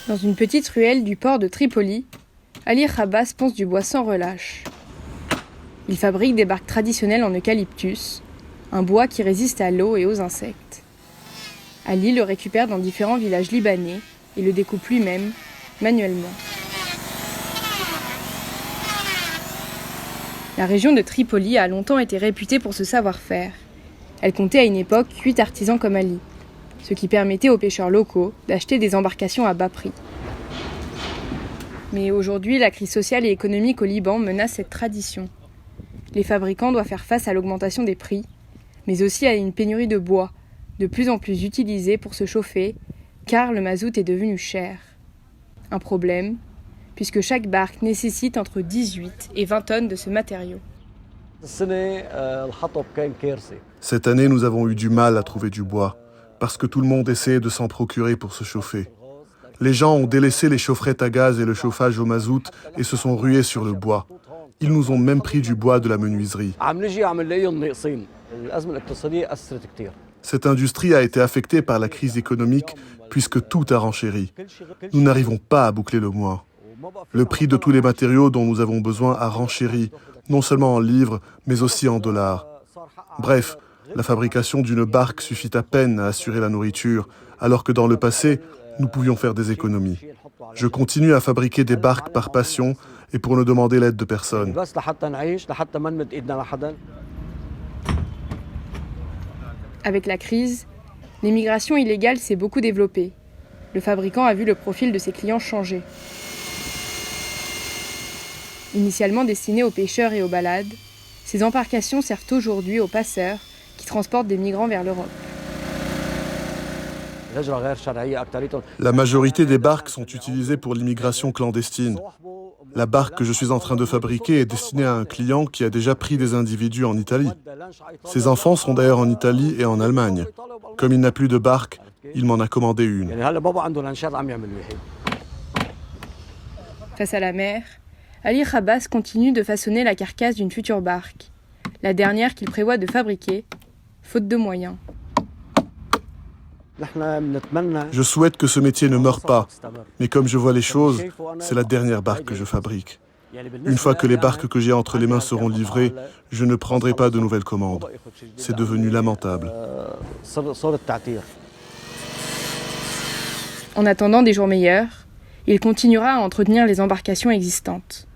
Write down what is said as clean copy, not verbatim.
Dans une petite ruelle du port de Tripoli, Ali Khabbas ponce du bois sans relâche. Il fabrique des barques traditionnelles en eucalyptus, un bois qui résiste à l'eau et aux insectes. Ali le récupère dans différents villages libanais et le découpe lui-même, manuellement. La région de Tripoli a longtemps été réputée pour ce savoir-faire. Elle comptait à une époque 8 artisans comme Ali, ce qui permettait aux pêcheurs locaux d'acheter des embarcations à bas prix. Mais aujourd'hui, la crise sociale et économique au Liban menace cette tradition. Les fabricants doivent faire face à l'augmentation des prix, mais aussi à une pénurie de bois, de plus en plus utilisé pour se chauffer, car le mazout est devenu cher. Un problème, puisque chaque barque nécessite entre 18 et 20 tonnes de ce matériau. Cette année, nous avons eu du mal à trouver du bois, parce que tout le monde essayait de s'en procurer pour se chauffer. Les gens ont délaissé les chaufferettes à gaz et le chauffage au mazout et se sont rués sur le bois. Ils nous ont même pris du bois de la menuiserie. Cette industrie a été affectée par la crise économique puisque tout a renchéri. Nous n'arrivons pas à boucler le mois. Le prix de tous les matériaux dont nous avons besoin a renchéri, non seulement en livres, mais aussi en dollars. Bref, la fabrication d'une barque suffit à peine à assurer la nourriture, alors que dans le passé, nous pouvions faire des économies. Je continue à fabriquer des barques par passion et pour ne demander l'aide de personne. Avec la crise, l'immigration illégale s'est beaucoup développée. Le fabricant a vu le profil de ses clients changer. Initialement destinées aux pêcheurs et aux balades, ces embarcations servent aujourd'hui aux passeurs qui transportent des migrants vers l'Europe. La majorité des barques sont utilisées pour l'immigration clandestine. La barque que je suis en train de fabriquer est destinée à un client qui a déjà pris des individus en Italie. Ses enfants sont d'ailleurs en Italie et en Allemagne. Comme il n'a plus de barque, il m'en a commandé une. Face à la mer, Ali Khabbas continue de façonner la carcasse d'une future barque, la dernière qu'il prévoit de fabriquer, faute de moyens. Je souhaite que ce métier ne meure pas, mais comme je vois les choses, c'est la dernière barque que je fabrique. Une fois que les barques que j'ai entre les mains seront livrées, je ne prendrai pas de nouvelles commandes. C'est devenu lamentable. En attendant des jours meilleurs, il continuera à entretenir les embarcations existantes.